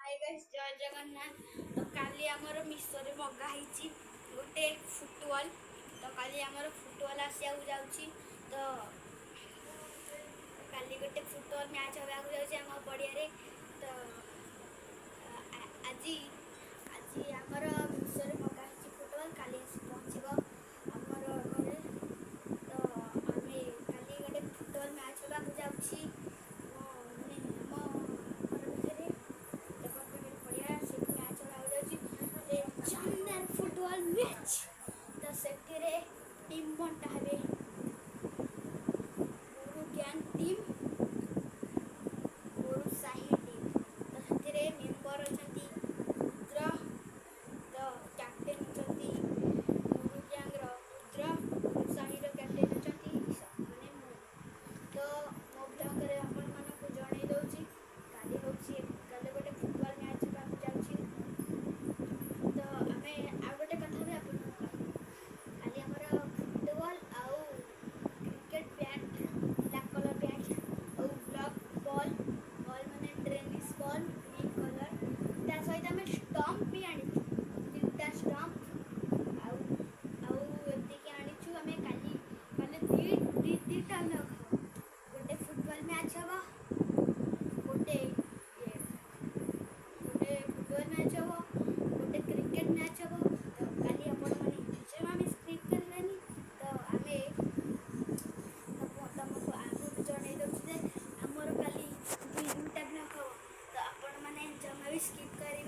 Hi guys जय जगन्नाथ। तो काली आमर मिशोरे मगा होती गोटे फुटबॉल। तो काली आमर फुटबॉल आसिया जाऊँगी। तो काली गोटे फुटबॉल मैच होगा आम पड़िया। तो आज आज आमर मिशोरे मगा होती फुटबॉल काली आसी पहुँच आमर घरे। तो आम काली गोटे फुटबॉल मैच होगा जाऊँगी माने शानदार फुटबॉल मैच। तो से टीम बंटा हे मोरू गैंग टीम मोरू साही टीम। तो से मेम्बर अच्छा रुद्र। तो कैप्टेन अच्छा मोरू गैंग रुद्र मोरू साही कैप्टेन अच्छा मैंने तो मो ढंग आपण मानक जन दूसरी काली हूँ काली गोटे फुटबॉल मैच होगा जाऊँगी। तो आम आ गोटे कथा भी आप काली आमर फुटबॉल आउ cricket bat black colour bat और ब्लॉक बॉल बॉल माने टेनिस बॉल ग्रीन कलर ता सहित आम स्टंप भी आनी 3टा स्टंप आउ आउ एतिकी आनीचु आम काली काली दीटा गोटे फुटबॉल मैच हवा गोटे गोटे फुटबॉल मैच हवा गोटे क्रिकेट मैच हवा। तो काली आपण माने निश्चय आम स्क्रिप्ट करवानी। तो तुमको आगु जन दूसरे आमर काली 2टा ब्लॉक हम। तो आपण मैंने जमा भी स्किप करें